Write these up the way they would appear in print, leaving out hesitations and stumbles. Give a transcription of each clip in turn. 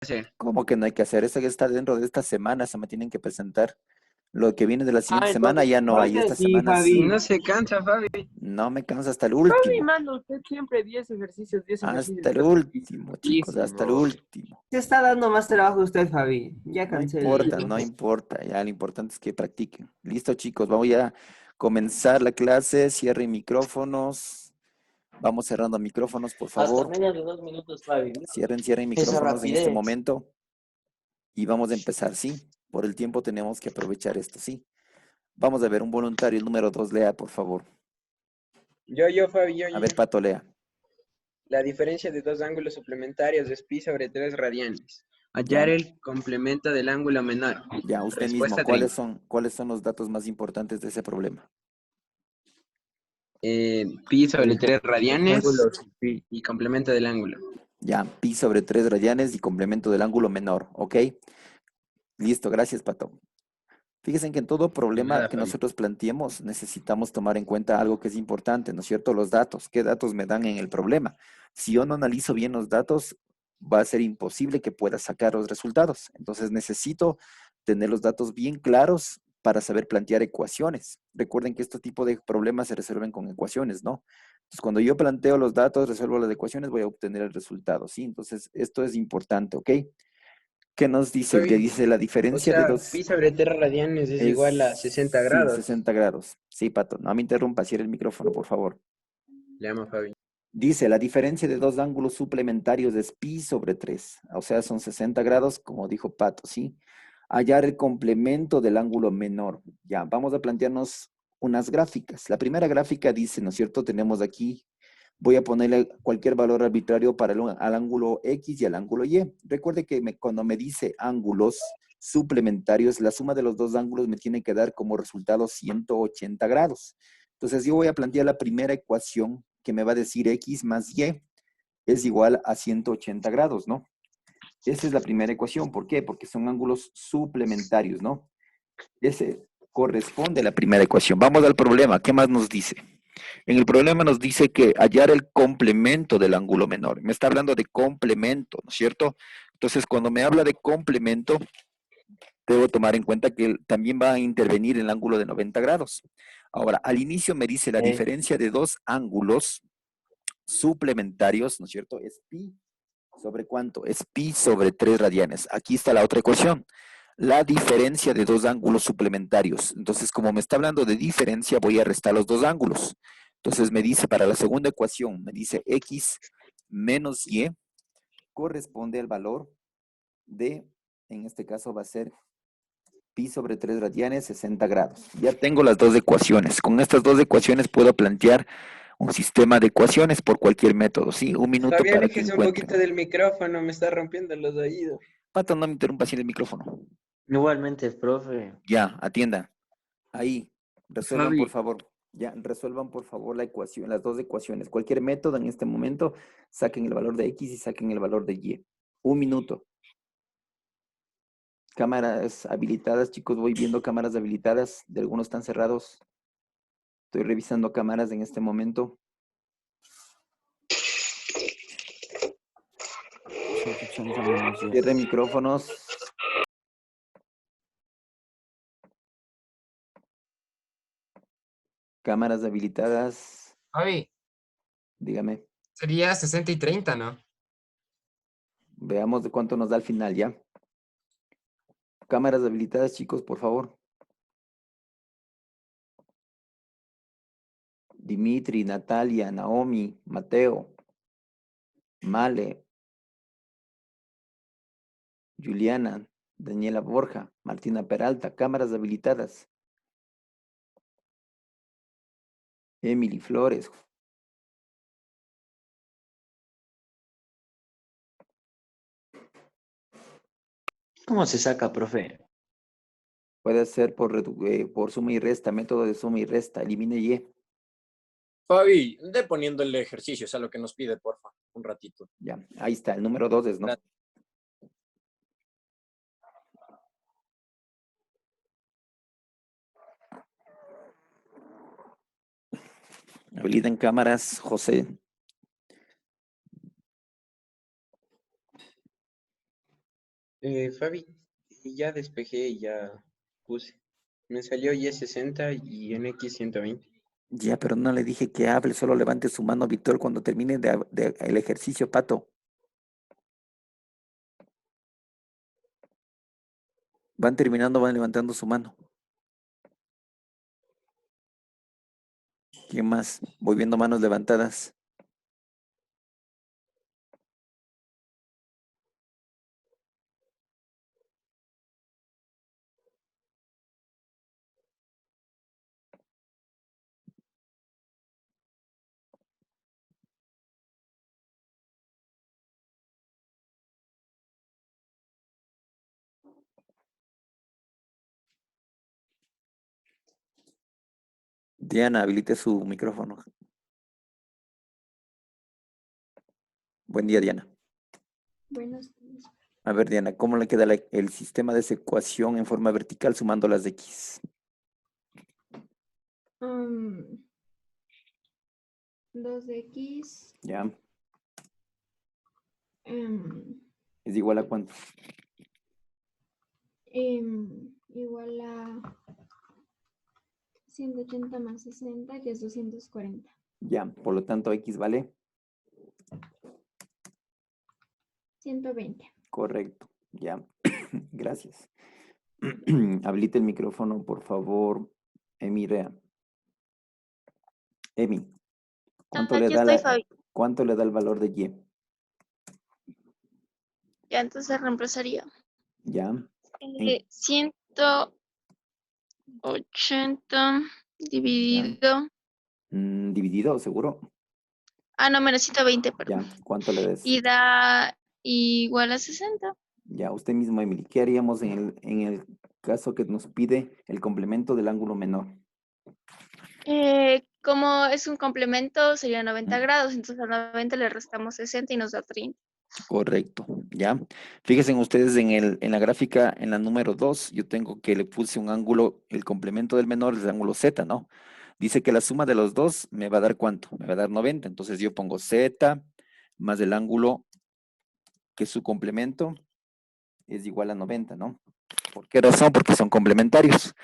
hacer? ¿Cómo que no hay que hacer? Eso que está dentro de esta semana, se me tienen que presentar. Lo que viene de la Ah, siguiente semana entonces, ya no hay. entonces Esta sí, semana sí. Javi. No se cansa, Fabi. No me canso hasta el Javi, último. mano, usted siempre 10 ejercicios, 10 ejercicios. Hasta el Está último, chicos, hasta el tristísimo. último. Se está dando más trabajo usted, Javi. Ya No importa, cancélelo. no importa. Ya lo importante es que practiquen. Listo, chicos, vamos a comenzar la clase. Cierren micrófonos. Vamos cerrando micrófonos, por Hasta favor. menos de 2 minutos, Fabi. Cierren Esa micrófonos en este rapidez. momento y vamos a empezar, ¿sí? Por el tiempo tenemos que aprovechar esto, ¿sí? Vamos a ver, un voluntario, el número 2, lea, por favor. Yo, Fabi, A ver, Pato, lea. La diferencia de dos ángulos suplementarios es pi sobre 3 radianes. Ya, Hallar el complemento del ángulo menor. ya, usted mismo, Respuesta 30. ¿cuáles son los datos más importantes de ese problema? Pi sobre El 3 radianes ángulo sí. y complemento del ángulo. Ya, pi sobre 3 radianes y complemento del ángulo menor, ¿ok? Listo, gracias, Pato. Fíjense que en todo De problema nada, que Fabi. nosotros planteemos necesitamos tomar en cuenta algo que es importante, ¿no es cierto? Los datos. ¿Qué datos me dan en el problema? Si yo no analizo bien los datos, va a ser imposible que pueda sacar los resultados. Entonces necesito tener los datos bien claros para saber plantear ecuaciones. Recuerden que este tipo de problemas se resuelven con ecuaciones, ¿no? Entonces, cuando yo planteo los datos, resuelvo las ecuaciones, voy a obtener el resultado, ¿sí? Entonces, esto es importante, ¿ok? ¿Qué nos dice? Que Fabi, dice la o diferencia de sea, dos pi sobre 3 radianes es igual a 60 sí, grados. 60 grados. Sí, Pato, no me interrumpa, cierra el micrófono, por favor. Le amo, Fabi. Dice, la diferencia de dos ángulos suplementarios es pi sobre 3. O sea, son 60 grados, como dijo Pato, ¿sí? Hallar el complemento del ángulo menor. Ya, vamos a plantearnos unas gráficas. La primera gráfica dice, ¿no es cierto? Tenemos aquí, voy a ponerle cualquier valor arbitrario para al ángulo X y al ángulo Y. Recuerde que cuando me dice ángulos suplementarios, la suma de los dos ángulos me tiene que dar como resultado 180 grados. Entonces yo voy a plantear la primera ecuación que me va a decir X más Y es igual a 180 grados, ¿no? Esa es la primera ecuación. ¿Por qué? Porque son ángulos suplementarios, ¿no? Ese corresponde a la primera ecuación. Vamos al problema. ¿Qué más nos dice? En el problema nos dice que hallar el complemento del ángulo menor. Me está hablando de complemento, ¿no es cierto? Entonces, cuando me habla de complemento, debo tomar en cuenta que también va a intervenir el ángulo de 90 grados. Ahora, al inicio me dice la diferencia de dos ángulos suplementarios, ¿no es cierto? Es pi sobre cuánto? Es pi sobre 3 radianes. Aquí está la otra ecuación. La diferencia de dos ángulos suplementarios. Entonces, como me está hablando de diferencia, voy a restar los dos ángulos. Entonces me dice, para la segunda ecuación, me dice x menos y corresponde al valor de, en este caso va a ser pi sobre 3 radianes, 60 grados. Ya tengo las dos ecuaciones. Con estas dos ecuaciones puedo plantear un sistema de ecuaciones por cualquier método, ¿sí? Un minuto Fabi, para que aléjese un encuentren. poquito del micrófono, me está rompiendo los oídos. Pato, no me interrumpa sin el micrófono. Igualmente, profe. Ya, atienda. Ahí, resuelvan por Fabi, favor. Ya, resuelvan por favor la ecuación, las dos ecuaciones. Cualquier método en este momento, saquen el valor de X y saquen el valor de Y. Un minuto. Cámaras habilitadas, chicos, voy viendo cámaras habilitadas. De algunos están cerrados. Estoy revisando cámaras en este momento. Cierre micrófonos. Cámaras habilitadas. Javi, Dígame. sería 60 y 30, ¿no? Veamos de cuánto nos da al final, ¿ya? Cámaras habilitadas, chicos, por favor. Dimitri, Natalia, Naomi, Mateo, Male, Juliana, Daniela Borja, Martina Peralta, cámaras habilitadas. Emily Flores. ¿Cómo se saca, profe? Puede ser por suma y resta, método de suma y resta. Elimine Y. Fabi, de poniendo el ejercicio, o sea, lo que nos pide, porfa, un ratito. Ya, ahí está, el número 2 es, ¿no? Gracias. Habiliten cámaras, José. Fabi, ya despejé y ya puse. Me salió Y 60 y en X 120. Ya, pero no le dije que hable, solo levante su mano, Víctor, cuando termine el ejercicio, Pato. Van terminando, van levantando su mano. ¿Quién más? Voy viendo manos levantadas. Diana, habilite su micrófono. Buen día, Diana. Buenos días. A ver, Diana, ¿cómo le queda el sistema de esa ecuación en forma vertical sumando las de X? 2x Ya, ¿es igual a cuánto? igual a 180 más 60, que es 240. Ya, por lo tanto, X vale 120. correcto. Ya, gracias. Habilite el micrófono, por favor, Emirea. Emi, ¿cuánto le Aquí da estoy, Fabi. cuánto le da el valor de Y? Ya, entonces reemplazaría. Ya, 180 dividido. dividido, seguro. Ah, no, menos 120, perdón. Ya, ¿cuánto le des? Y da igual a 60. Ya, usted mismo, Emily, ¿qué haríamos en el caso que nos pide el complemento del ángulo menor? Como es un complemento, sería 90 grados. Entonces a 90 le restamos 60 y nos da 30. Correcto, ya. Fíjense ustedes en la gráfica, en la número 2, yo tengo que le puse un ángulo, el complemento del menor es el ángulo Z, ¿no? Dice que la suma de los dos me va a dar ¿cuánto? Me va a dar 90, entonces yo pongo Z más el ángulo que su complemento es igual a 90, ¿no? ¿Por qué razón? Porque son complementarios.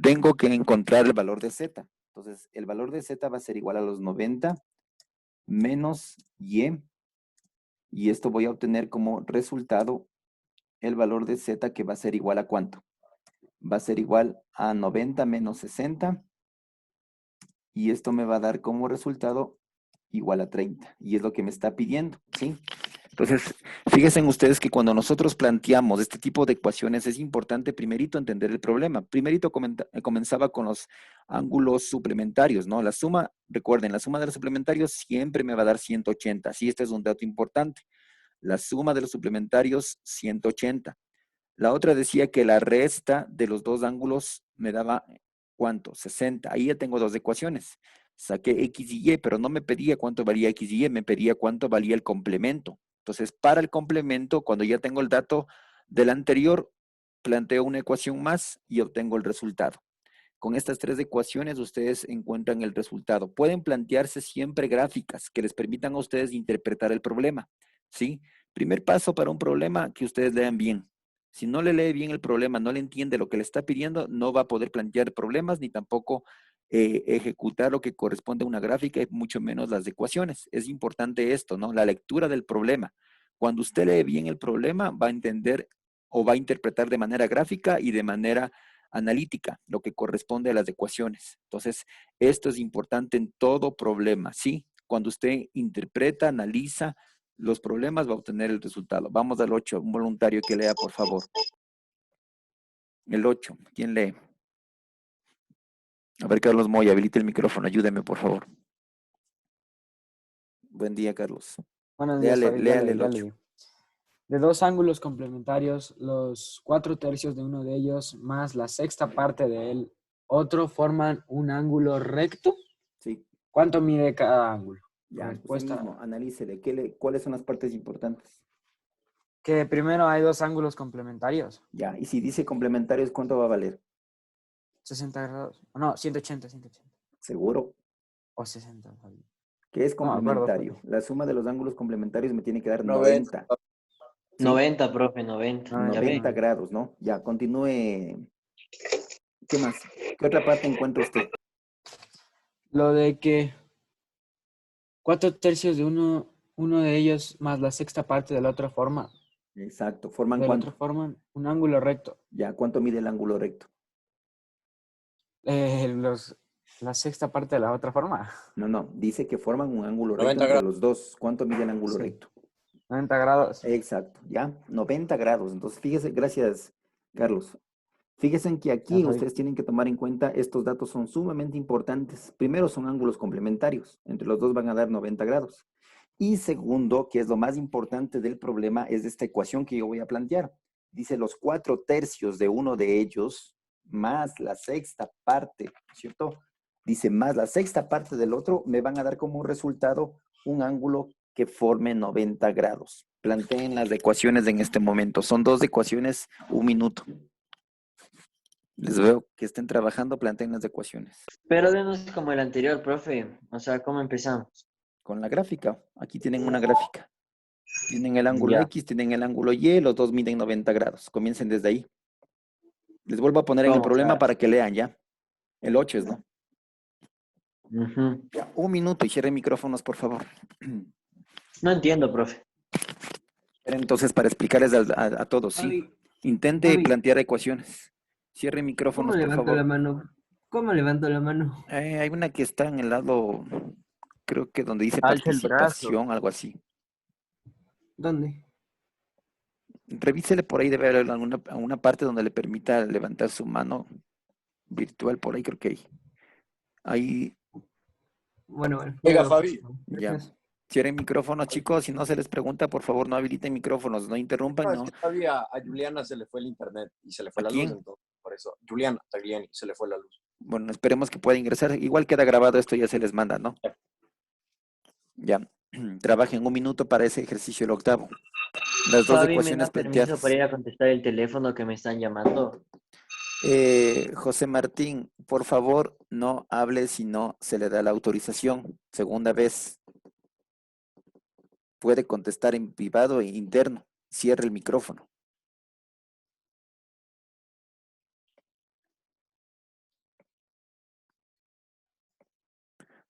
Tengo que encontrar el valor de Z. Entonces, el valor de Z va a ser igual a los 90 menos y esto voy a obtener como resultado el valor de Z, que va a ser igual a ¿cuánto? Va a ser igual a 90 menos 60 y esto me va a dar como resultado igual a 30 y es lo que me está pidiendo, ¿sí? Entonces, fíjense ustedes que cuando nosotros planteamos este tipo de ecuaciones es importante primerito entender el problema. Primerito comenzaba con los ángulos suplementarios, ¿no? La suma, recuerden, la suma de los suplementarios siempre me va a dar 180. Sí, este es un dato importante. La suma de los suplementarios, 180. La otra decía que la resta de los dos ángulos me daba, ¿cuánto? 60. Ahí ya tengo dos ecuaciones. Saqué X y Y, pero no me pedía cuánto valía X y Y, me pedía cuánto valía el complemento. Entonces, para el complemento, cuando ya tengo el dato del anterior, planteo una ecuación más y obtengo el resultado. Con estas tres ecuaciones ustedes encuentran el resultado. Pueden plantearse siempre gráficas que les permitan a ustedes interpretar el problema, ¿sí? Primer paso para un problema, que ustedes lean bien. Si no le lee bien el problema, no le entiende lo que le está pidiendo, no va a poder plantear problemas ni tampoco ejecutar lo que corresponde a una gráfica y mucho menos las ecuaciones. Es importante esto, ¿no? La lectura del problema. Cuando usted lee bien el problema, va a entender o va a interpretar de manera gráfica y de manera analítica, lo que corresponde a las ecuaciones. Entonces, esto es importante en todo problema, ¿sí? Cuando usted interpreta, analiza los problemas, va a obtener el resultado. Vamos al 8, un voluntario que lea, por favor. El 8, ¿quién lee? A ver, Carlos Moya, habilite el micrófono, ayúdeme, por favor. Buen día, Carlos. Buenos días, Fabi. Léale el 8. De dos ángulos complementarios, los 4/3 de uno de ellos más la sexta parte de él, otro, forman un ángulo recto. Sí. ¿Cuánto mide cada ángulo? Ya, Respuesta. usted mismo, analícele. ¿Cuáles son las partes importantes? Que primero hay dos ángulos complementarios. Ya, y si dice complementarios, ¿cuánto va a valer? 60 grados. No, 180. ¿Seguro? O 60, Fabi. ¿Qué es No me acuerdo, complementario? La suma de los ángulos complementarios me tiene que dar 90. 90. ¿Sí? 90, profe, 90. Ya 90 ve. grados, ¿no? Ya, continúe. ¿Qué más? ¿Qué otra parte encuentra usted? Lo de que 4/3 de uno de ellos más la sexta parte de la otra Exacto. ¿Forman cuánto? forman un ángulo recto. Ya, ¿cuánto mide el ángulo recto? La sexta parte de la otra forma. No, no, dice que forman un ángulo recto 90 entre grados. los dos. ¿Cuánto mide el ángulo Sí. recto? 90 grados. Exacto, ya, 90 grados. Entonces, fíjese, gracias, Carlos. Fíjense en que aquí Ya, Javi. ustedes tienen que tomar en cuenta, estos datos son sumamente importantes. Primero, son ángulos complementarios. Entre los dos van a dar 90 grados. Y segundo, que es lo más importante del problema, es esta ecuación que yo voy a plantear. Dice los 4/3 de uno de ellos más la sexta parte, ¿no es cierto? Dice más la sexta parte del otro, me van a dar como resultado un ángulo que forme 90 grados. Planteen las ecuaciones en este momento. Son dos ecuaciones, un minuto. Les veo que estén trabajando, planteen las ecuaciones. Pero denos como el anterior, profe. O sea, ¿cómo empezamos? Con la gráfica, aquí tienen una gráfica. Tienen el ángulo Ya. X, tienen el ángulo Y, los dos miden 90 grados. Comiencen desde ahí. Les vuelvo a poner en el ¿Cómo? O problema sea, para que lean ya. El 8 es, ¿no? ujú. Ya, un minuto y cierren micrófonos, por favor. No entiendo, profe. Entonces, para explicarles a todos, ¿sí? Javi, Intente Javi, plantear ecuaciones. Cierren ¿cómo micrófonos, por levanto la favor. mano? ¿Cómo levanto la mano? Hay una que está en el lado, creo que donde dice Alza el brazo. participación, algo así. ¿Dónde? Revísele por ahí, debe haber alguna parte donde le permita levantar su mano virtual, por ahí creo que hay. Ahí, Bueno, ya Oiga, lo Fabi. puse. ya. Gracias. Cierren micrófonos, chicos. Si no se les pregunta, por favor, no habiliten micrófonos, no interrumpan, No, es no. que todavía a Juliana se le fue el internet y se le fue ¿A la quién? luz, entonces, por eso. Juliana Tagliani, se le fue la luz. Bueno, esperemos que pueda ingresar. Igual queda grabado esto, ya se les manda, ¿no? Ya. Trabajen un minuto para ese ejercicio, el octavo. Las dos Fabi, ¿me da ecuaciones permiso planteadas. para ir a contestar el teléfono que me están llamando? José Martín, por favor, no hable si no se le da la autorización. Segunda vez, puede contestar en privado e interno. Cierre el micrófono.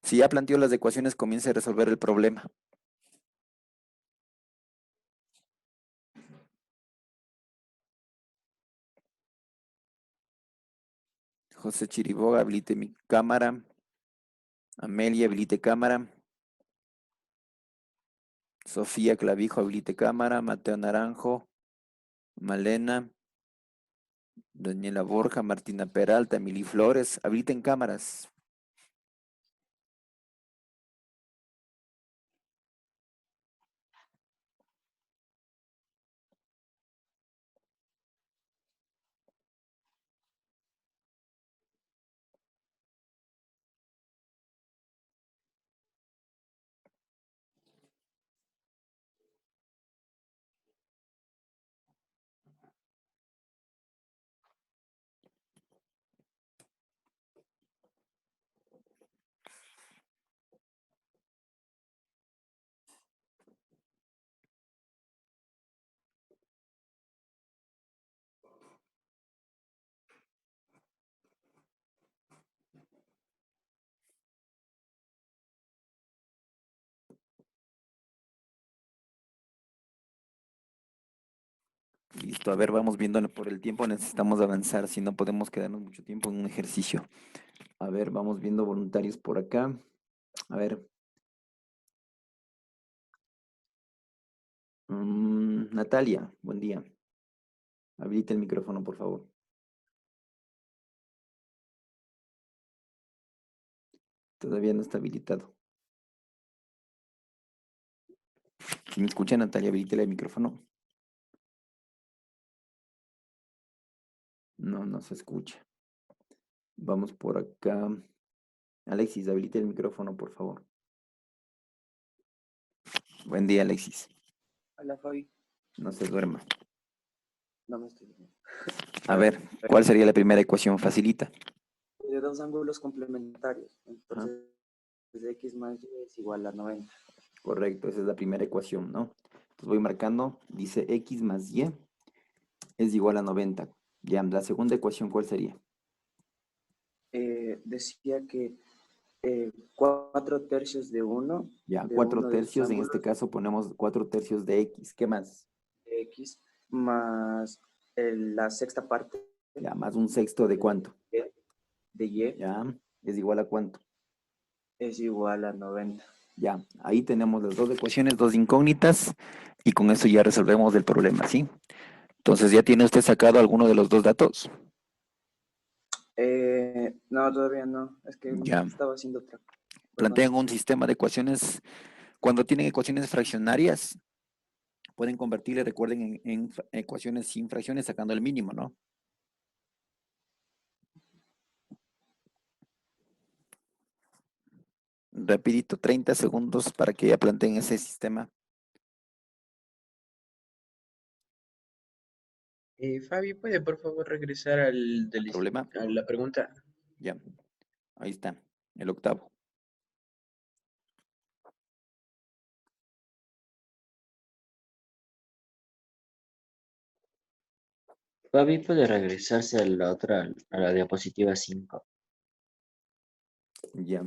Si ya planteó las ecuaciones, comience a resolver el problema. José Chiriboga, habilite mi cámara. Amelia, habilite cámara. Sofía Clavijo, habilite cámara. Mateo Naranjo. Malena. Daniela Borja, Martina Peralta, Emily Flores, habiliten cámaras. Listo, a ver, vamos viendo por el tiempo, necesitamos avanzar, si no podemos quedarnos mucho tiempo en un ejercicio. A ver, vamos viendo voluntarios por acá. A ver. Natalia, buen día. Habilite el micrófono, por favor. Todavía no está habilitado. Si me escucha, Natalia, habilite el micrófono. No, no se escucha. Vamos por acá. Alexis, habilite el micrófono, por favor. Buen día, Alexis. Hola, Fabi. No se duerma. No me estoy viendo. A ver, ¿cuál sería la primera ecuación? Facilita. De dos ángulos complementarios. Ajá. Entonces, x más y es igual a 90. Correcto, esa es la primera ecuación, ¿no? Entonces voy marcando, dice X más Y es igual a 90. Ya, la segunda ecuación, ¿cuál sería? Decía que 4/3 de 1 Ya, de 4 uno de esos tercios, en este ángulos caso ponemos 4 tercios de X. ¿Qué más? de X más la sexta parte Ya, más un sexto de cuánto. de Y Ya, es igual a cuánto. es igual a 90. Ya, ahí tenemos las dos ecuaciones, dos incógnitas, y con eso ya resolvemos el problema, ¿sí? Entonces, ¿ya tiene usted sacado alguno de los dos datos? No, todavía no. Es que Ya. estaba haciendo otra. Plantean un sistema de ecuaciones. Cuando tienen ecuaciones fraccionarias, pueden convertirle, recuerden, en ecuaciones sin fracciones sacando el mínimo, ¿no? Rapidito, 30 segundos para que ya planteen ese sistema. Fabi, ¿puede por favor regresar ¿Problema? a la pregunta? Ya, ahí está, el octavo. Fabi puede regresarse a la otra, a la diapositiva 5. Ya.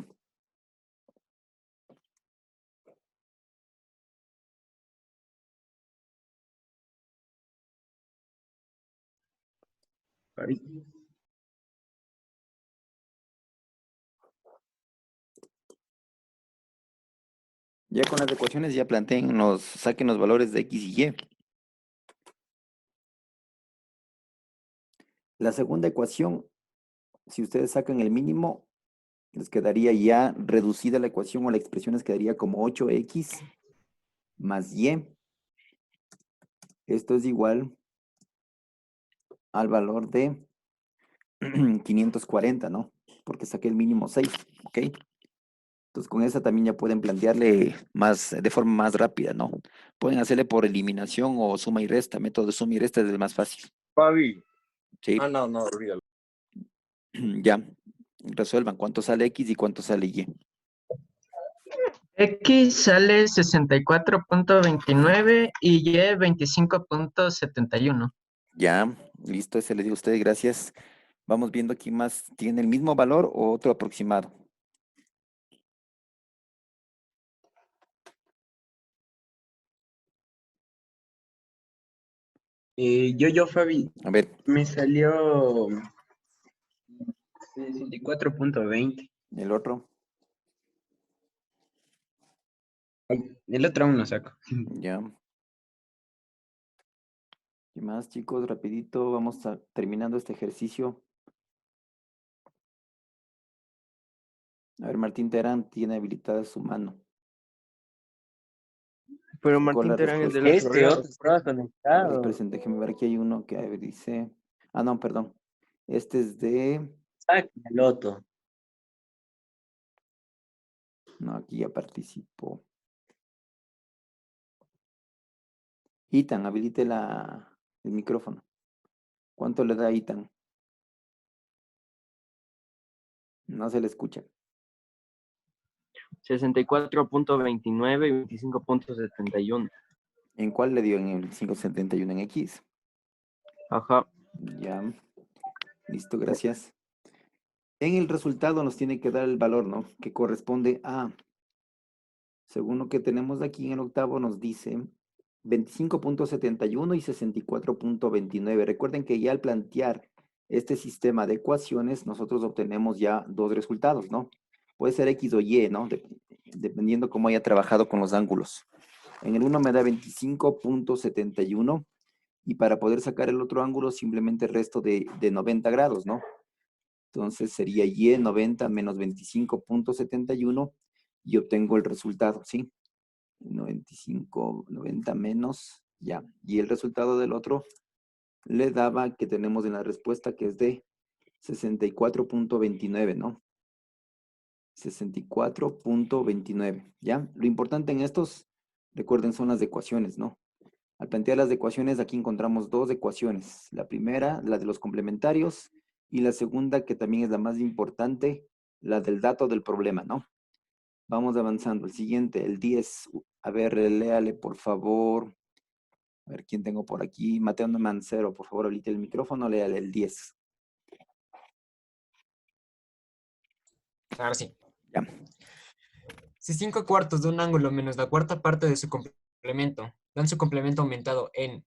Fabi. Ya con las ecuaciones ya planteen, saquen los valores de X y Y. La segunda ecuación, si ustedes sacan el mínimo, les quedaría ya reducida la ecuación o la expresión les quedaría como 8X más Y. Esto es igual al valor de 540, ¿no? Porque saqué el mínimo 6, ¿ok? Entonces con esa también ya pueden plantearle de forma más rápida, ¿no? Pueden hacerle por eliminación o suma y resta. Método de suma y resta es el más fácil. Fabi. ¿Sí? Ah, no, olvídalo. Ya. Resuelvan cuánto sale X y cuánto sale Y. X sale 64.29 y Y 25.71. Ya, listo, ese le digo a ustedes, gracias. Vamos viendo aquí más, ¿tiene el mismo valor o otro aproximado? Fabi, A ver, me salió 64.20. el otro, El otro aún no saco. ya. ¿Qué más, chicos? Rapidito, vamos terminando este ejercicio. A ver, Martín Terán tiene habilitada su mano. Pero Sacó la Martín Terán es de respuesta. los Este programas. otro estaba A ver, conectado. presente, déjeme ver, aquí hay uno que a ver, dice... Ah, no, perdón. Este es de... Saca el otro. No, aquí ya participó. Itan, habilite el micrófono. ¿Cuánto le da a Itan? No se le escucha. 64.29 y 25.71. ¿En cuál le dio? En el 571 en X. Ajá. Ya. Listo, gracias. En el resultado nos tiene que dar el valor, ¿no? Que corresponde a, según lo que tenemos aquí en el octavo, nos dice 25.71 y 64.29. Recuerden que ya al plantear este sistema de ecuaciones, nosotros obtenemos ya dos resultados, ¿no? Puede ser X o Y, ¿no? Dependiendo cómo haya trabajado con los ángulos. En el uno me da 25.71 y para poder sacar el otro ángulo simplemente resto de 90 grados, ¿no? Entonces sería Y 90 menos 25.71 y obtengo el resultado, ¿sí? 90 menos, ya. Y el resultado del otro le daba que tenemos en la respuesta que es de 64.29, ¿no? 64.29, ¿ya? Lo importante en estos, recuerden, son las ecuaciones, ¿no? Al plantear las ecuaciones, aquí encontramos dos ecuaciones. La primera, la de los complementarios, y la segunda, que también es la más importante, la del dato del problema, ¿no? Vamos avanzando. El siguiente, el 10. A ver, léale, por favor. A ver, ¿quién tengo por aquí? Mateo Mancero, por favor, habilite el micrófono, léale el 10. Ahora sí. Ya. Si 5 cuartos de un ángulo menos la cuarta parte de su complemento dan su complemento aumentado en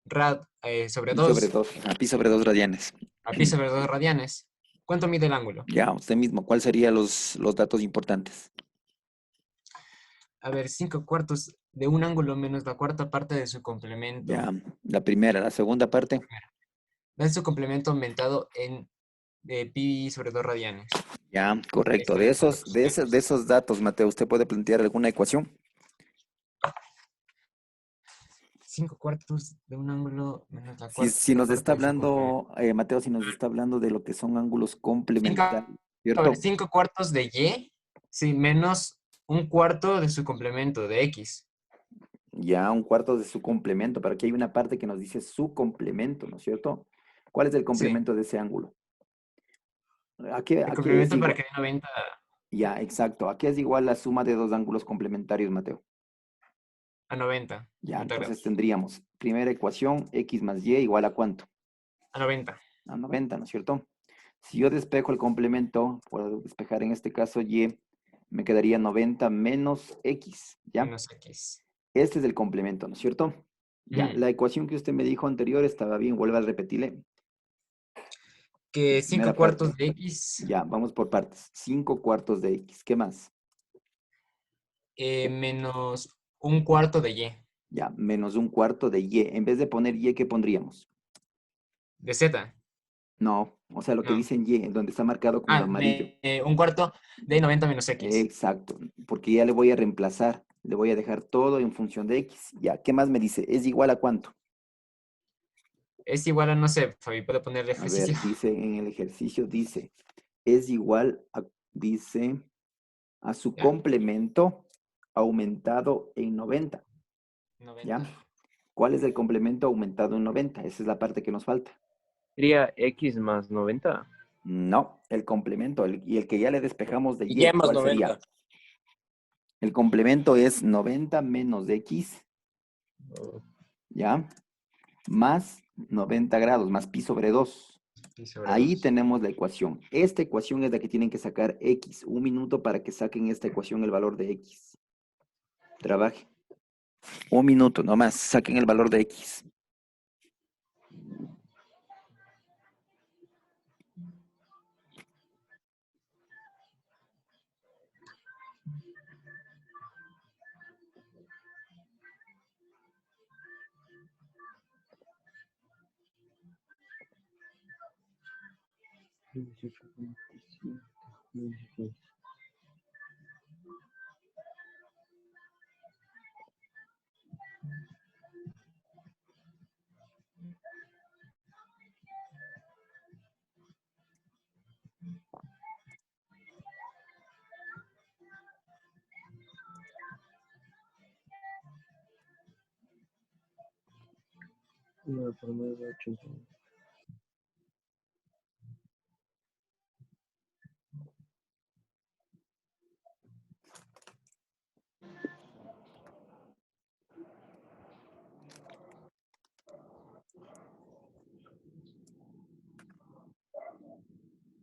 rad sobre Pi sobre 2 2. Pi sobre 2 radianes. a pi sobre 2 radianes, ¿cuánto mide el ángulo? Ya, usted mismo. ¿Cuáles serían los datos importantes? A ver, 5 cuartos de un ángulo menos la cuarta parte de su complemento. Ya, la primera. La segunda parte. Dan su complemento aumentado en pi sobre 2 radianes. Ya, correcto. Ahí están los De esos datos, Mateo, ¿usted puede plantear alguna ecuación? 5 cuartos de un ángulo menos la Si, cuarta si nos está parte de su complemento. hablando, Mateo, si nos está hablando de lo que son ángulos complementarios, A ¿cierto? ver, 5 cuartos de y, sí, menos un cuarto de su complemento de x. Ya, un cuarto de su complemento, pero aquí hay una parte que nos dice su complemento, ¿no es cierto? ¿Cuál es el Sí, complemento de ese ángulo? Aquí el es complemento para igual. que dé 90 Ya, exacto. Aquí es igual la suma de dos ángulos complementarios, Mateo. a 90. Ya, 90 entonces grados. tendríamos, primera ecuación, x más y igual a ¿cuánto? A 90. A 90, ¿no es cierto? Si yo despejo el complemento, puedo despejar en este caso y, me quedaría 90 menos x, ¿ya? Menos x. Este es el complemento, ¿no es cierto? Ya, Ujú. la ecuación que usted me dijo anterior estaba bien, vuelva a repetirle. Que 5 Primera parte. cuartos de x Ya, vamos por partes. 5 cuartos de x, ¿qué más? menos un cuarto de y. Ya, menos un cuarto de y. En vez de poner y, ¿qué pondríamos? De z. No, o sea, lo que No. dice y, donde está marcado con amarillo. Un cuarto de 90 menos x. Exacto, porque ya le voy a reemplazar, le voy a dejar todo en función de x. Ya, ¿qué más me dice? ¿Es igual a cuánto? Es igual a, no sé, Fabi, puedo ponerle A ejercicio. ver, dice en el ejercicio, dice, es igual a, dice, a su Ya. complemento aumentado en 90. 90. ¿Ya? ¿Cuál es el complemento aumentado en 90? Esa es la parte que nos falta. Sería x más 90. No, el complemento, y el que ya le despejamos de Y y, más ¿cuál sería? 90. El complemento es 90 menos x, ¿ya? Más 90 grados, más pi sobre 2. Pi sobre Ahí 2. tenemos la ecuación. Esta ecuación es la que tienen que sacar x. Un minuto para que saquen esta ecuación el valor de x. Trabaje. Un minuto nomás, saquen el valor de x.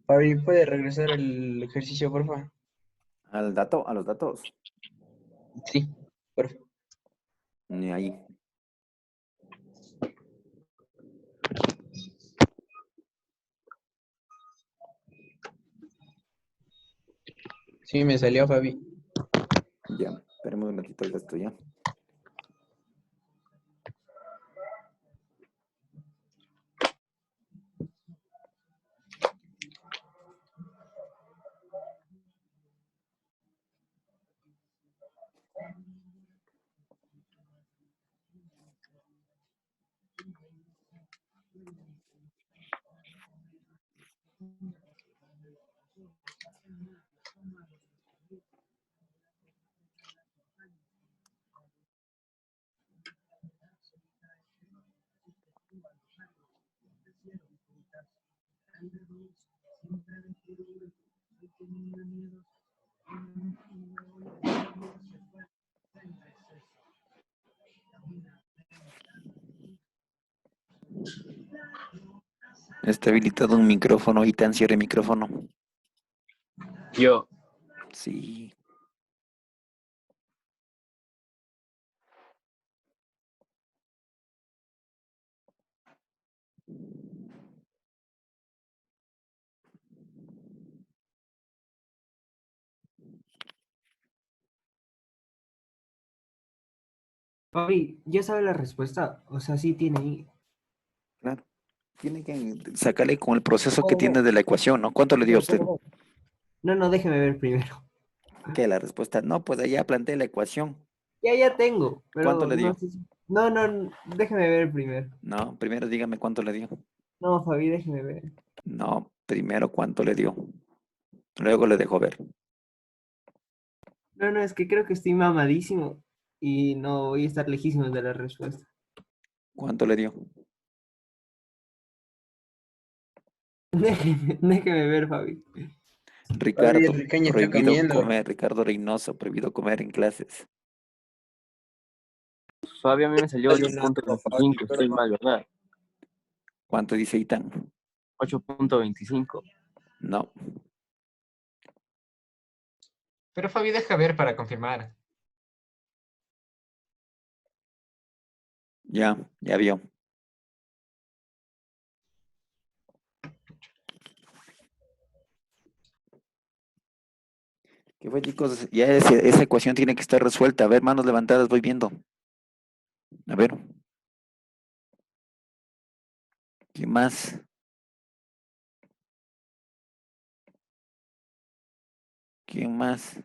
Fabi, ¿puede regresar el ejercicio, porfa? Al dato, a los datos. Sí, porfa. Ahí. Sí, me salió, Fabi. Ya, esperemos un ratito, ya estoy ya. Está habilitado un micrófono y tan cierre micrófono. Yo. Sí. Fabi, ¿ya sabe la respuesta? O sea, sí tiene ahí. Claro. Tiene que sacarle con el proceso que No, no, tiene de la ecuación, ¿no? ¿Cuánto le dio a usted? no, déjeme ver primero. ¿Qué la respuesta? No, pues allá planteé la ecuación. Ya tengo, ¿Cuánto pero le no dio? sé no, déjeme ver primero. No, primero dígame cuánto le dio. No, Fabi, déjeme ver. No, primero cuánto le dio. Luego le dejo ver. No, es que creo que estoy mamadísimo y no voy a estar lejísimos de la respuesta. ¿Cuánto le dio? Déjeme ver, Fabi. Fabi, Ricardo, el caña está prohibido comiendo. comer. Ricardo Reynoso, prohibido comer en clases. Fabi, a mí me salió Hay un asco, 8.25, Fabi, estoy mal, ¿verdad? ¿Cuánto dice Itán? 8.25. No. Pero Fabi, deja ver para confirmar. Ya vio. ¿Qué fue, chicos? Ya esa ecuación tiene que estar resuelta. A ver, manos levantadas, voy viendo. A ver. ¿Qué más? ¿Quién más?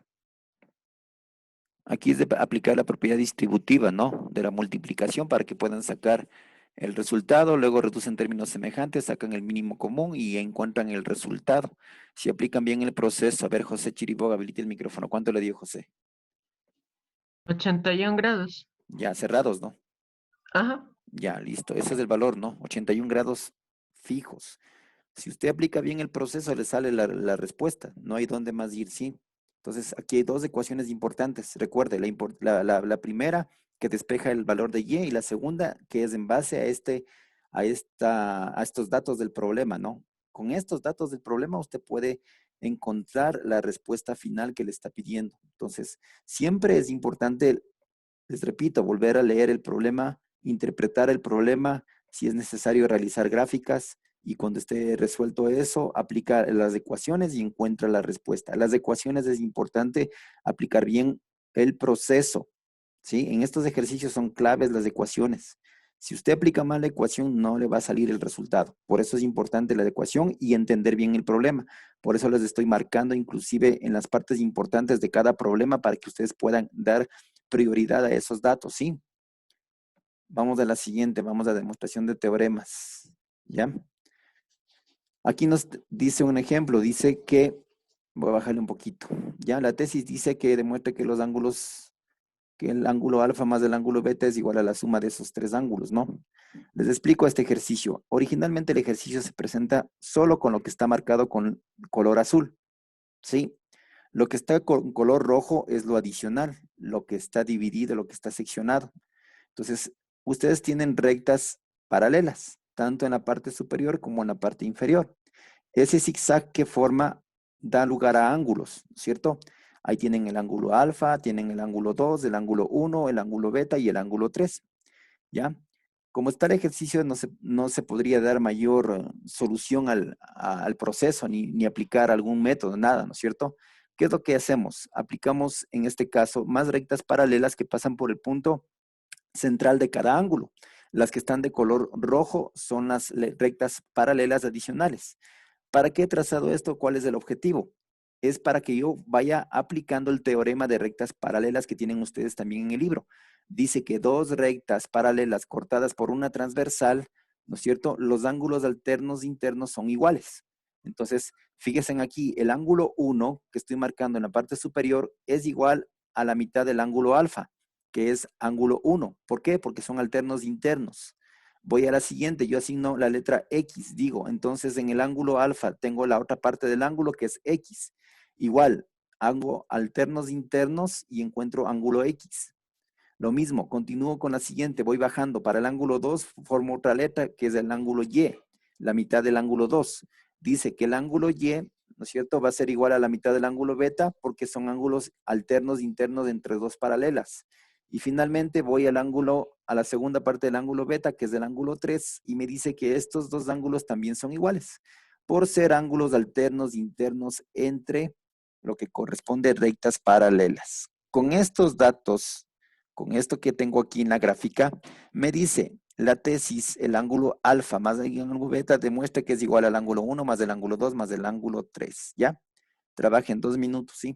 Aquí es de aplicar la propiedad distributiva, ¿no? De la multiplicación para que puedan sacar el resultado, luego reducen términos semejantes, sacan el mínimo común y encuentran el resultado. Si aplican bien el proceso, a ver, José Chiriboga, habilite el micrófono. ¿Cuánto le dio José? 81 grados. Ya cerrados, ¿no? Ajá. Ya, listo. Ese es el valor, ¿no? 81 grados fijos. Si usted aplica bien el proceso, le sale la respuesta. No hay dónde más ir, sí. Entonces, aquí hay dos ecuaciones importantes. Recuerde, la primera que despeja el valor de y la segunda que es en base a estos datos del problema, ¿no? Con estos datos del problema usted puede encontrar la respuesta final que le está pidiendo. Entonces, siempre es importante, les repito, volver a leer el problema, interpretar el problema, si es necesario realizar gráficas, y cuando esté resuelto eso, aplica las ecuaciones y encuentra la respuesta. Las ecuaciones es importante aplicar bien el proceso, ¿sí? En estos ejercicios son claves las ecuaciones. Si usted aplica mal la ecuación, no le va a salir el resultado. Por eso es importante la ecuación y entender bien el problema. Por eso les estoy marcando inclusive en las partes importantes de cada problema para que ustedes puedan dar prioridad a esos datos, ¿sí? Vamos a la siguiente, vamos a demostración de teoremas, ¿ya? Aquí nos dice un ejemplo, dice que, voy a bajarle un poquito, ¿ya? La tesis dice que demuestra que los ángulos, que el ángulo alfa más el ángulo beta es igual a la suma de esos tres ángulos, ¿no? Les explico este ejercicio. Originalmente el ejercicio se presenta solo con lo que está marcado con color azul, ¿sí? Lo que está con color rojo es lo adicional, lo que está dividido, lo que está seccionado. Entonces, ustedes tienen rectas paralelas, tanto en la parte superior como en la parte inferior. Ese zigzag que forma da lugar a ángulos, ¿cierto? Ahí tienen el ángulo alfa, tienen el ángulo 2, el ángulo 1, el ángulo beta y el ángulo 3, ¿ya? Como está el ejercicio, no se podría dar mayor solución al proceso, ni aplicar algún método, nada, ¿no es cierto? ¿Qué es lo que hacemos? Aplicamos, en este caso, más rectas paralelas que pasan por el punto central de cada ángulo. Las que están de color rojo son las rectas paralelas adicionales. ¿Para qué he trazado esto? ¿Cuál es el objetivo? Es para que yo vaya aplicando el teorema de rectas paralelas que tienen ustedes también en el libro. Dice que dos rectas paralelas cortadas por una transversal, ¿no es cierto? Los ángulos alternos internos son iguales. Entonces, fíjense aquí, el ángulo 1 que estoy marcando en la parte superior es igual a la mitad del ángulo alfa, que es ángulo 1. ¿Por qué? Porque son alternos internos. Voy a la siguiente, yo asigno la letra X, digo, entonces en el ángulo alfa tengo la otra parte del ángulo que es X. Igual, hago alternos internos y encuentro ángulo X. Lo mismo, continúo con la siguiente, voy bajando. Para el ángulo 2 formo otra letra que es el ángulo Y. la mitad del ángulo 2. Dice que el ángulo Y, ¿no es cierto?, va a ser igual a la mitad del ángulo beta porque son ángulos alternos internos entre dos paralelas. Y finalmente voy al ángulo, a la segunda parte del ángulo beta, que es el ángulo 3, y me dice que estos dos ángulos también son iguales, por ser ángulos alternos internos entre lo que corresponde a rectas paralelas. Con estos datos, con esto que tengo aquí en la gráfica, me dice la tesis, el ángulo alfa más el ángulo beta demuestra que es igual al ángulo 1 más el ángulo 2 más el ángulo 3, ¿ya? Trabaje en 2 minutos, ¿sí?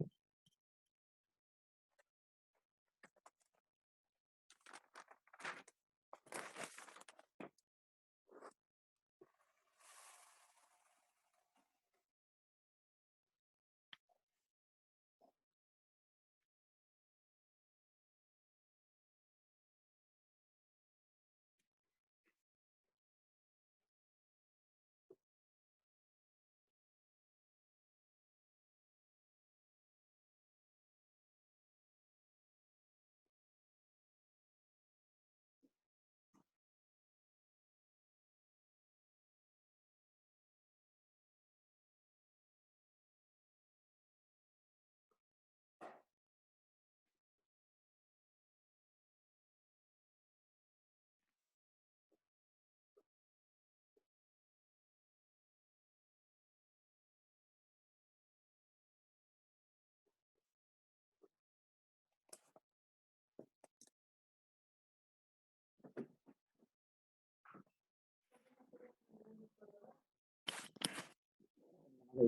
Ya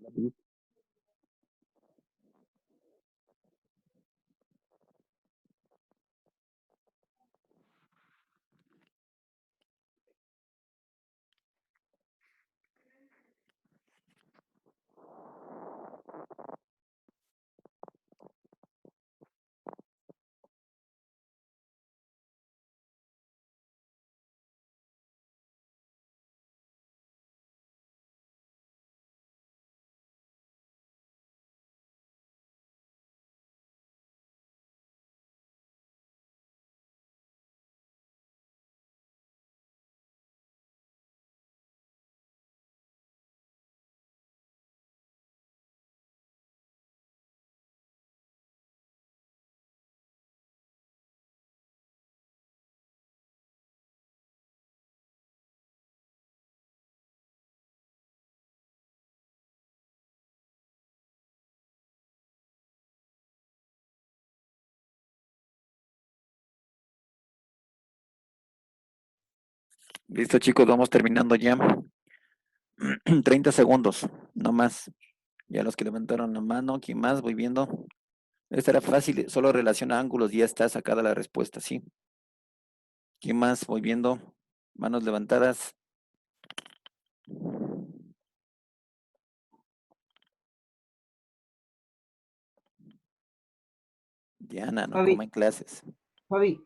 lo hice. Listo, chicos, vamos terminando ya. 30 segundos, no más. Ya los que levantaron la mano, ¿quién más? Voy viendo. Esta era fácil, solo relaciona ángulos y ya está sacada la respuesta, ¿sí? ¿Quién más? Voy viendo. Manos levantadas. Diana, no Fabi, coma en clases. Fabi,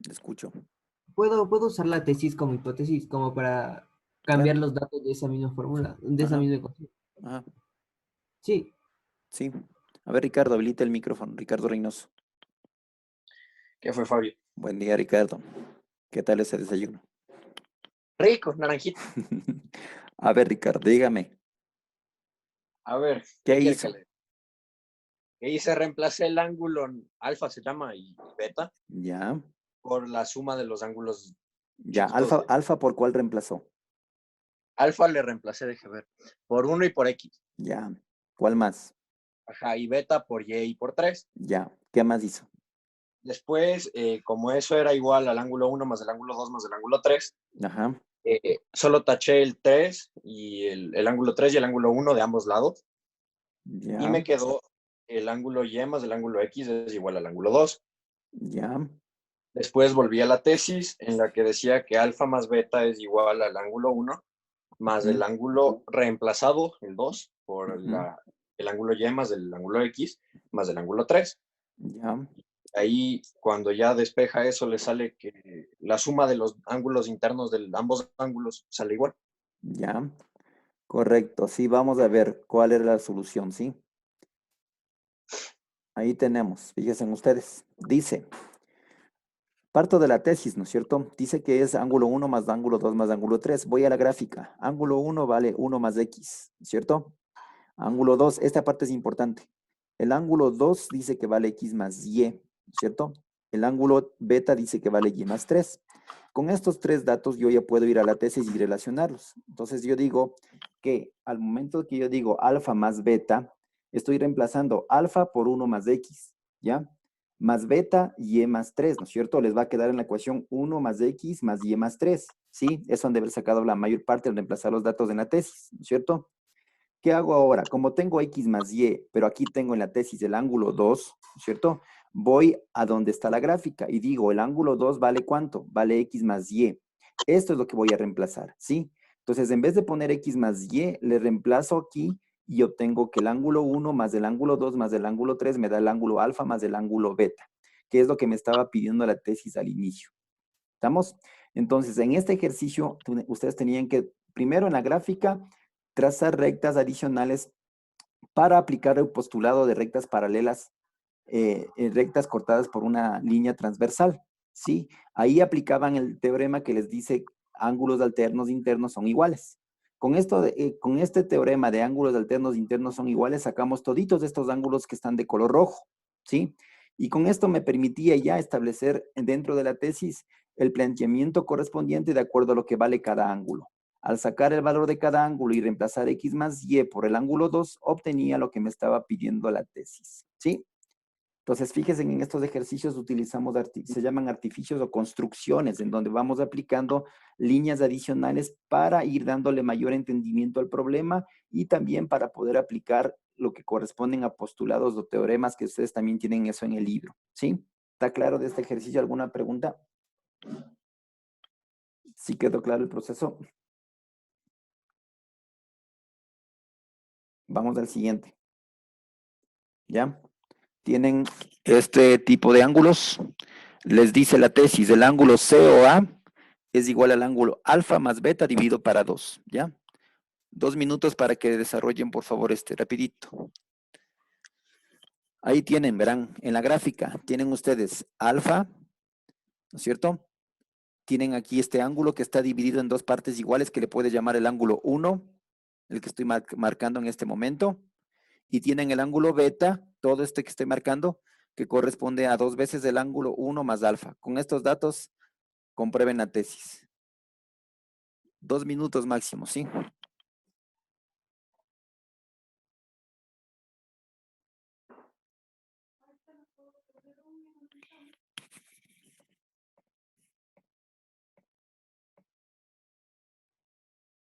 Te escucho. ¿puedo usar la tesis como hipótesis como para cambiar Claro. los datos de esa misma fórmula, de esa Ajá, misma ecuación? ajá, Sí, sí. A ver, Ricardo, habilita el micrófono. Ricardo Reynoso. ¿Qué fue, Fabio? Buen día, Ricardo. ¿Qué tal ese desayuno? Rico, naranjita. A ver, Ricardo, dígame, A ver, ¿qué ¿qué quiere que hizo? le... ¿Qué hice? Reemplacé el ángulo alfa, se llama, y beta, Ya, por la suma de los ángulos ya. chiquitos de... Alfa, ¿por cuál reemplazó? Alfa le reemplacé, deje ver, por 1 y por X. Ya. ¿Cuál más? Ajá, y beta por Y y por 3. Ya. ¿Qué más hizo? Después, como eso era igual al ángulo 1 más el ángulo 2 más el ángulo 3, Ajá. solo taché el 3 y el ángulo 3 y el ángulo 1 de ambos lados. Y Ya, me quedó el ángulo Y más el ángulo X es igual al ángulo 2. ya. Después volví a la tesis en la que decía que alfa más beta es igual al ángulo 1 más el Ujú, ángulo reemplazado, el 2, por ujú, el ángulo Y más el ángulo X más el ángulo 3. ya, Ahí, cuando ya despeja eso, le sale que la suma de los ángulos internos de ambos ángulos sale igual. ya. Correcto. Sí, vamos a ver cuál era la solución, ¿sí? Ahí tenemos. Fíjense ustedes. Dice, Parto de la tesis, ¿no es cierto? Dice que es ángulo 1 más ángulo 2 más ángulo 3. Voy a la gráfica. Ángulo 1 vale 1 más x, ¿no es cierto? Ángulo 2, esta parte es importante. El ángulo 2 dice que vale x más y, ¿no es cierto? El ángulo beta dice que vale y más 3. Con estos tres datos yo ya puedo ir a la tesis y relacionarlos. Entonces yo digo que al momento que yo digo alfa más beta, estoy reemplazando alfa por 1 más x, ¿ya? Más beta, y más 3, ¿no es cierto? Les va a quedar en la ecuación 1 más x más y más 3, ¿sí? Eso han de haber sacado la mayor parte al reemplazar los datos en la tesis, ¿no es cierto? ¿Qué hago ahora? Como tengo x más y, pero aquí tengo en la tesis el ángulo 2, ¿no es cierto? Voy a donde está la gráfica y digo, el ángulo 2 vale ¿cuánto? Vale x más y. Esto es lo que voy a reemplazar, ¿sí? Entonces, en vez de poner x más y, le reemplazo aquí y obtengo que el ángulo 1 más el ángulo 2 más el ángulo 3 me da el ángulo alfa más el ángulo beta, que es lo que me estaba pidiendo la tesis al inicio. ¿Estamos? Entonces, en este ejercicio, ustedes tenían que, primero en la gráfica, trazar rectas adicionales para aplicar el postulado de rectas paralelas, rectas cortadas por una línea transversal, ¿sí? Ahí aplicaban el teorema que les dice ángulos alternos internos son iguales. Con este teorema de ángulos alternos internos son iguales, sacamos toditos de estos ángulos que están de color rojo, ¿sí? Y con esto me permitía ya establecer dentro de la tesis el planteamiento correspondiente de acuerdo a lo que vale cada ángulo. Al sacar el valor de cada ángulo y reemplazar x más y por el ángulo 2, obtenía lo que me estaba pidiendo la tesis, ¿sí? Entonces, fíjense en estos ejercicios utilizamos, se llaman artificios o construcciones, en donde vamos aplicando líneas adicionales para ir dándole mayor entendimiento al problema y también para poder aplicar lo que corresponden a postulados o teoremas, que ustedes también tienen eso en el libro, ¿sí? ¿Está claro de este ejercicio? ¿Alguna pregunta? ¿Sí quedó claro el proceso? Vamos al siguiente. ¿Ya? Tienen este tipo de ángulos. Les dice la tesis, el ángulo COA es igual al ángulo alfa más beta dividido para 2, ¿ya? 2 minutos para que desarrollen, por favor, rapidito. Ahí tienen, verán, en la gráfica, tienen ustedes alfa, ¿no es cierto? Tienen aquí este ángulo que está dividido en dos partes iguales que le puede llamar el ángulo 1, el que estoy marcando en este momento. Y tienen el ángulo beta, todo este que estoy marcando, que corresponde a 2 veces el ángulo 1 más alfa. Con estos datos, comprueben la tesis. 2 minutos máximo, ¿sí?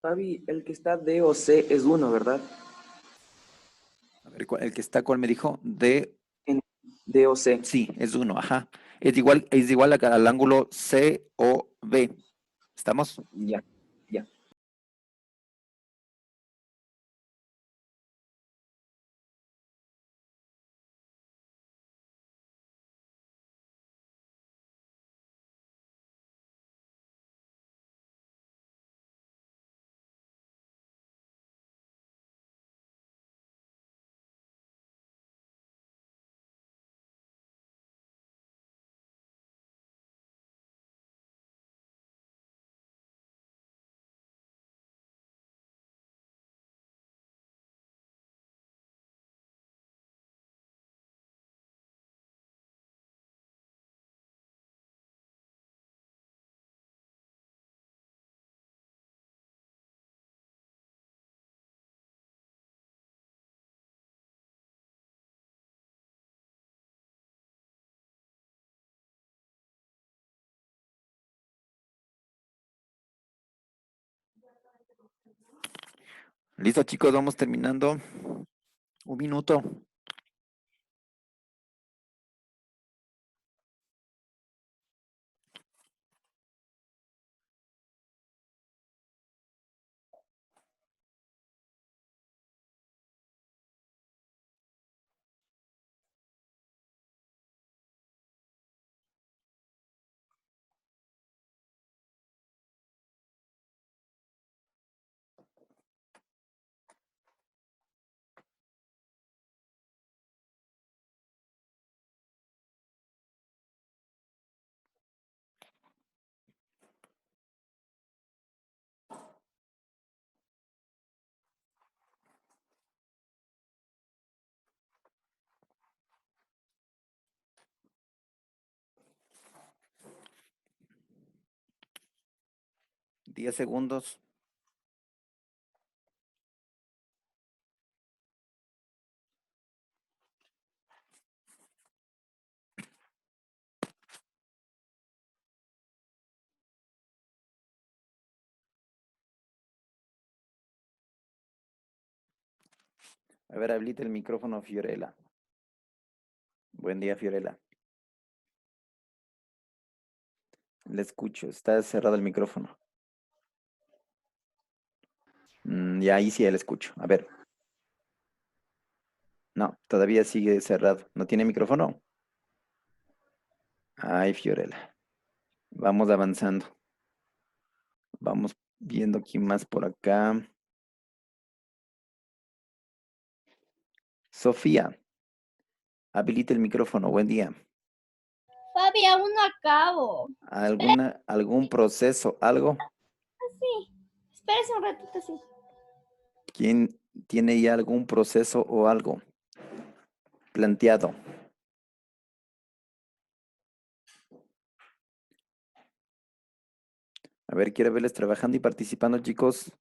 Fabi, el que está D o C es 1, ¿verdad? A ver, el que está, ¿cuál me dijo? D, En D o C. sí, es 1, ajá. Es igual al ángulo COB. ¿Estamos? Ya, ya. Listo, chicos, vamos terminando. 1 minuto. 10 segundos. A ver, habilita el micrófono, Fiorella. Buen día, Fiorella. Le escucho, está cerrado el micrófono. Ya ahí sí le escucho. A ver. No, todavía sigue cerrado. ¿No tiene micrófono? Ay, Fiorella. Vamos avanzando. Vamos viendo quién más por acá. Sofía, habilita el micrófono. Buen día. Fabi, aún no acabo. ¿Algún proceso, algo? Sí, espérese un ratito, sí. ¿Quién tiene ya algún proceso o algo planteado? A ver, quiero verles trabajando y participando, chicos.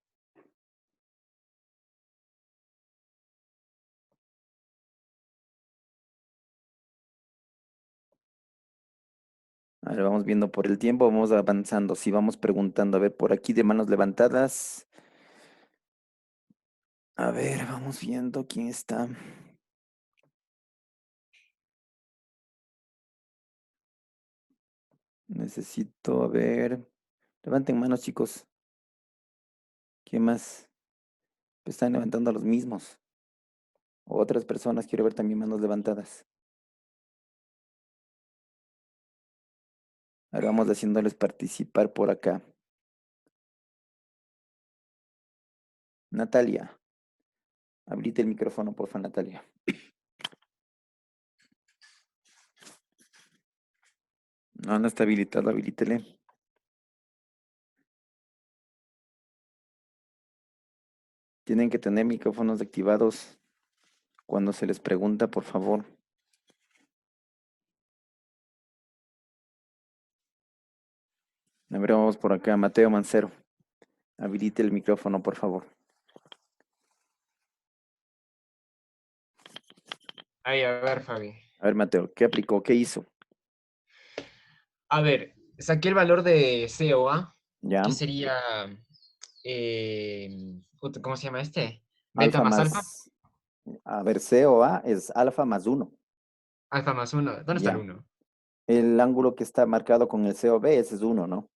A ver, vamos viendo por el tiempo, vamos avanzando. Si vamos preguntando, a ver, por aquí de manos levantadas. A ver, vamos viendo quién está. Necesito, a ver. Levanten manos, chicos. ¿Quién más? Están levantando a los mismos. O otras personas, quiero ver también manos levantadas. Ahora vamos haciéndoles participar por acá. Natalia. Habilite el micrófono, porfa, Natalia. No está habilitado, habilítele. Tienen que tener micrófonos activados cuando se les pregunta, por favor. A ver, vamos por acá. Mateo Mancero. Habilite el micrófono, por favor. Ahí, a ver, Fabi. A ver, Mateo, ¿qué aplicó? ¿Qué hizo? A ver, saqué el valor de COA, Ya. que sería, ¿cómo se llama este? Beta Alfa más alfa. más. A ver, COA es alfa más 1. Alfa más 1. ¿Dónde está el Ya. 1? El ángulo que está marcado con el COB, ese es 1, ¿no?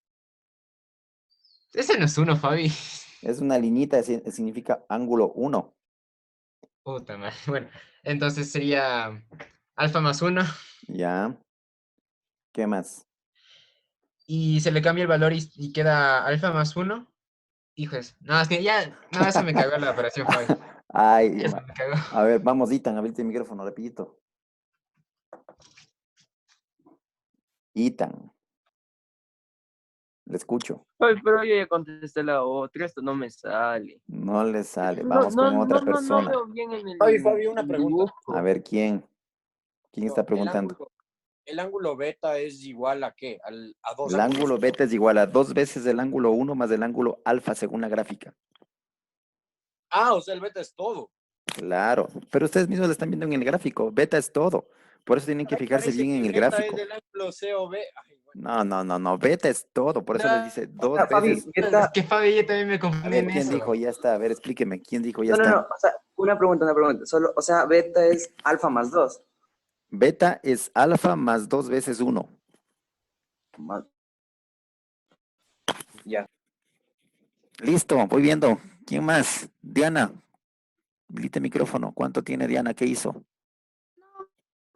Ese no es 1, Fabi. Es una liñita, significa ángulo 1. Puta madre. Bueno, entonces sería alfa más 1. Ya. ¿Qué más? Y se le cambia el valor y queda alfa más 1. Hijos. No, es que ya. No, eso me cagó la operación, Fabi. Ay, Eso me cagó. a ver, vamos, Itan, habilita el micrófono, rapidito. Itan. Le escucho. Ay, pero yo ya contesté la otra, esto no me sale. No le sale. No, Vamos con otra no persona. veo bien en el, Fabi, una en el pregunta. dibujo. A ver, ¿quién? ¿Quién está preguntando? El ángulo beta es igual a qué? A dos El ángulos. ángulo beta es igual a 2 veces el ángulo 1 más el ángulo alfa según la gráfica. Ah, o sea, el beta es todo. Claro, pero ustedes mismos lo están viendo en el gráfico. Beta es todo. Por eso tienen que fijarse Parece bien que en el beta gráfico. es el ángulo COB. Ay, bueno. No. Beta es todo. Por eso les dice 2 Fabi, veces. beta, Es que Fabi, yo también me A confundí ver, en ¿quién eso. dijo ya está? A ver, explíqueme. ¿Quién dijo ya no, está? o sea, una pregunta. Solo, o sea, beta es alfa más 2. Beta es alfa más 2 veces 1. Ya. Listo, voy viendo. ¿Quién más? Diana. Habilite el micrófono. ¿Cuánto tiene Diana? ¿Qué hizo? No,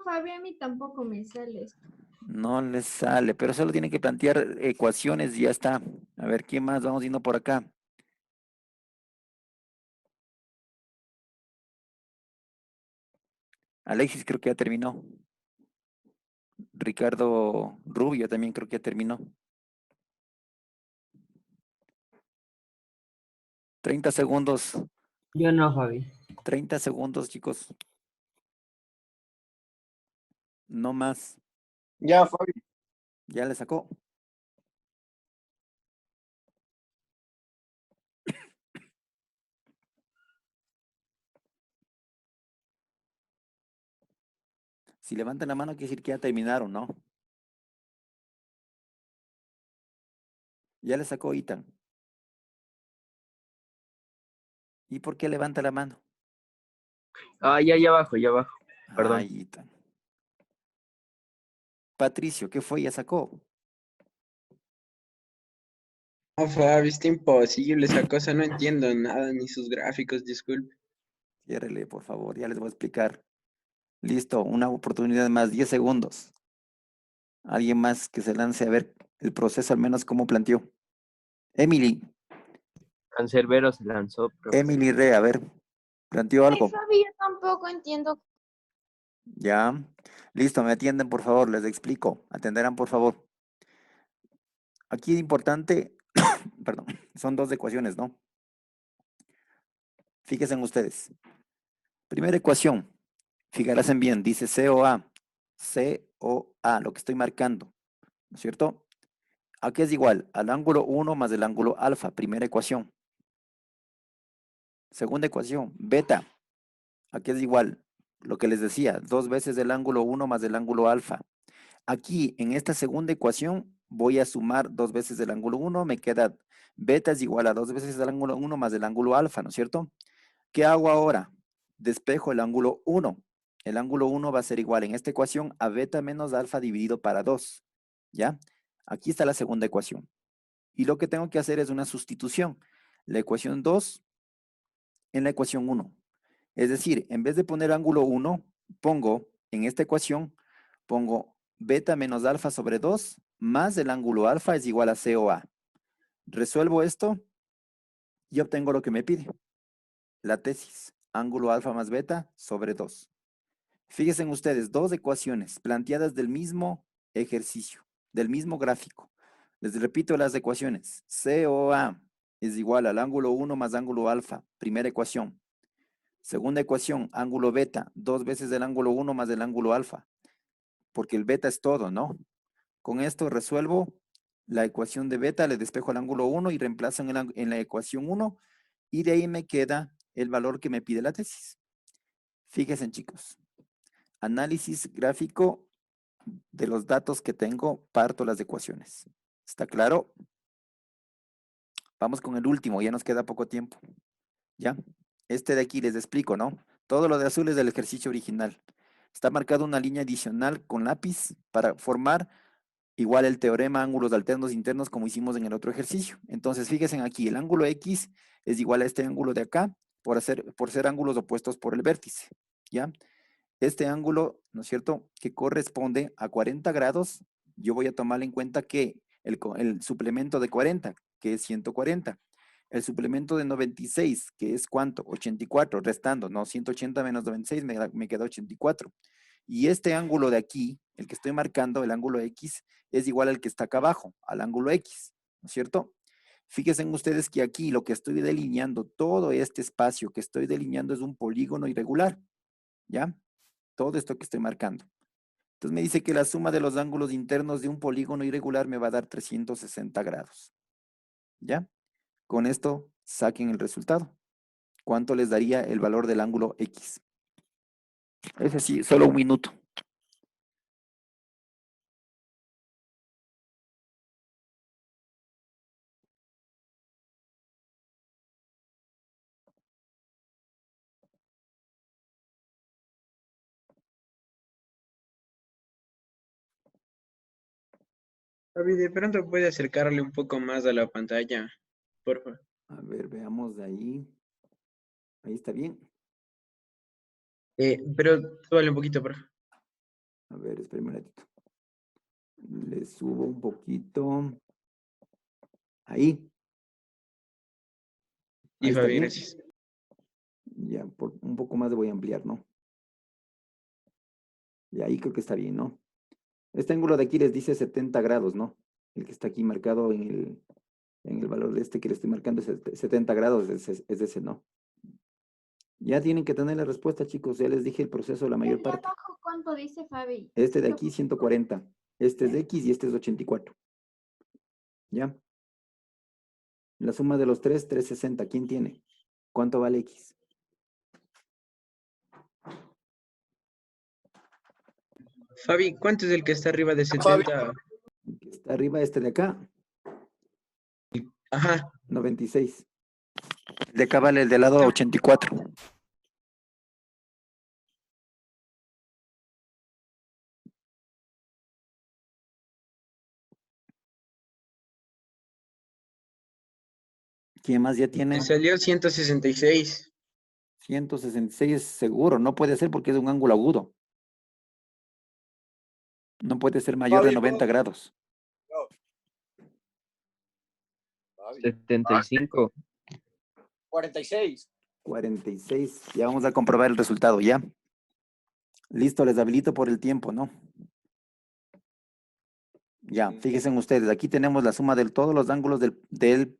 Fabi, a mí tampoco me sale esto. No le sale, pero solo tiene que plantear ecuaciones y ya está. A ver, ¿quién más? Vamos yendo por acá. Alexis creo que ya terminó. Ricardo Rubio también creo que ya terminó. 30 segundos. Yo no, Fabi. 30 segundos, chicos. No más. Ya, Fabi. Ya le sacó. Si levantan la mano, quiere decir que ya terminaron, ¿no? Ya le sacó Itan. ¿Y por qué levanta la mano? Ah, ya abajo, ya abajo. Perdón. Ay, Itan. Patricio, ¿qué fue? Ya sacó. No, Fabi, está imposible esa cosa, no entiendo nada, ni sus gráficos, disculpe. Ciérrele, por favor, ya les voy a explicar. Listo, una oportunidad más, 10 segundos. Alguien más que se lance a ver el proceso, al menos cómo planteó. Emily, Cancerbero se lanzó, profe. Emily Re, a ver, planteó Ay, algo. Fabi, yo tampoco entiendo. Ya, listo, me atienden, por favor, les explico. Atenderán, por favor. Aquí es importante, perdón, son dos ecuaciones, ¿no? Fíjense en ustedes. Primera ecuación, fijarán bien, dice COA, COA, lo que estoy marcando, ¿no es cierto? Aquí es igual al ángulo 1 más el ángulo alfa, primera ecuación. Segunda ecuación, beta, aquí es igual, lo que les decía, 2 veces el ángulo 1 más el ángulo alfa. Aquí, en esta segunda ecuación, voy a sumar 2 veces el ángulo 1, me queda beta es igual a 2 veces el ángulo 1 más el ángulo alfa, ¿no es cierto? ¿Qué hago ahora? Despejo el ángulo 1. El ángulo 1 va a ser igual en esta ecuación a beta menos alfa dividido para 2. ¿Ya? Aquí está la segunda ecuación. Y lo que tengo que hacer es una sustitución. La ecuación 2 en la ecuación 1. Es decir, en vez de poner ángulo 1, pongo en esta ecuación, pongo beta menos alfa sobre 2 más el ángulo alfa es igual a COA. Resuelvo esto y obtengo lo que me pide. La tesis, ángulo alfa más beta sobre 2. Fíjense ustedes, dos ecuaciones planteadas del mismo ejercicio, del mismo gráfico. Les repito las ecuaciones. COA es igual al ángulo 1 más ángulo alfa, primera ecuación. Segunda ecuación, ángulo beta, 2 veces el ángulo 1 más el ángulo alfa, porque el beta es todo, ¿no? Con esto resuelvo la ecuación de beta, le despejo el ángulo 1 y reemplazo en la ecuación 1 y de ahí me queda el valor que me pide la tesis. Fíjense, chicos. Análisis gráfico de los datos que tengo, parto las ecuaciones. ¿Está claro? Vamos con el último, ya nos queda poco tiempo. ¿Ya? Este de aquí les explico, ¿no? Todo lo de azul es del ejercicio original. Está marcada una línea adicional con lápiz para formar igual el teorema ángulos alternos internos como hicimos en el otro ejercicio. Entonces, fíjense aquí, el ángulo X es igual a este ángulo de acá por ser ángulos opuestos por el vértice. ¿Ya? Este ángulo, ¿no es cierto?, que corresponde a 40 grados, yo voy a tomar en cuenta que el suplemento de 40, que es 140, el suplemento de 96, que es ¿cuánto? 84, restando, no, 180 menos 96 me queda 84. Y este ángulo de aquí, el que estoy marcando, el ángulo X, es igual al que está acá abajo, al ángulo X, ¿no es cierto? Fíjense en ustedes que aquí lo que estoy delineando, todo este espacio que estoy delineando es un polígono irregular, ¿ya? Todo esto que estoy marcando. Entonces me dice que la suma de los ángulos internos de un polígono irregular me va a dar 360 grados. ¿Ya? Con esto saquen el resultado. ¿Cuánto les daría el valor del ángulo X? Es así, solo un minuto. Fabi, de pronto puede acercarle un poco más a la pantalla, por favor. A ver, veamos de ahí. Ahí está bien. Pero súbale un poquito, por favor. A ver, espérenme un ratito. Le subo un poquito. Ahí. Sí, Ahí está Fabi, bien. gracias. Ya, por un poco más le voy a ampliar, ¿no? Y ahí creo que está bien, ¿no? Este ángulo de aquí les dice 70 grados, ¿no? El que está aquí marcado en el valor de este que le estoy marcando es 70 grados, es ese, ¿no? Ya tienen que tener la respuesta, chicos. Ya les dije el proceso la mayor ¿El de parte. abajo cuánto dice Fabi? Este de aquí 140. Este es de X y este es 84. ¿Ya? La suma de los tres, 360. ¿Quién tiene? ¿Cuánto vale X? Fabi, ¿cuánto es el que está arriba de 70? El que está arriba, este de acá, Ajá. 96. El de acá vale el de lado 84. ¿Quién más ya tiene? Me salió 166. 166 seguro, no puede ser porque es un ángulo agudo. No puede ser mayor de 90 grados. 75. 46. 46. Ya vamos a comprobar el resultado, ¿ya? Listo, les habilito por el tiempo, ¿no? Ya, fíjense ustedes, aquí tenemos la suma de todos los ángulos de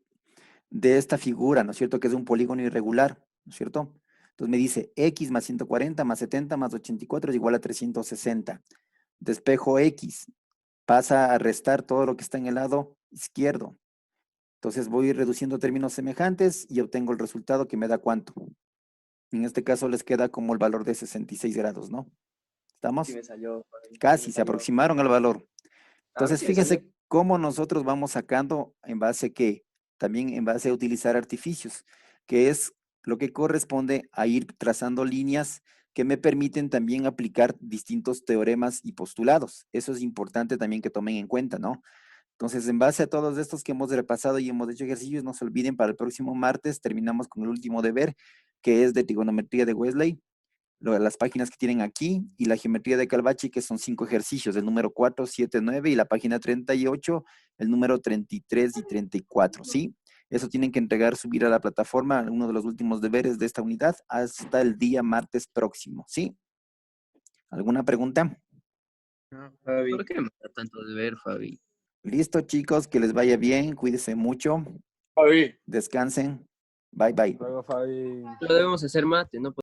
esta figura, ¿no es cierto? Que es un polígono irregular, ¿no es cierto? Entonces me dice X más 140 más 70 más 84 es igual a 360. Despejo X, pasa a restar todo lo que está en el lado izquierdo. Entonces voy reduciendo términos semejantes y obtengo el resultado que me da ¿cuánto? En este caso les queda como el valor de 66 grados, ¿no? ¿Estamos? Sí me salió. Casi, se aproximaron al valor. Entonces, sí me fíjense salió. cómo nosotros vamos sacando en base que, también en base a utilizar artificios, que es lo que corresponde a ir trazando líneas que me permiten también aplicar distintos teoremas y postulados. Eso es importante también que tomen en cuenta, ¿no? Entonces, en base a todos estos que hemos repasado y hemos hecho ejercicios, no se olviden, para el próximo martes terminamos con el último deber, que es de trigonometría de Wesley, las páginas que tienen aquí, y la geometría de Calvachi, que son 5 ejercicios, el número 4, 7, 9, y la página 38, el número 33 y 34, ¿sí? Eso tienen que entregar, subir a la plataforma, uno de los últimos deberes de esta unidad, hasta el día martes próximo, ¿sí? ¿Alguna pregunta? No, Fabi. ¿Por qué me da tanto deber, Fabi? Listo, chicos, que les vaya bien, cuídense mucho, Fabi. descansen, bye, bye. Luego, Fabi. Lo debemos hacer mate, ¿no?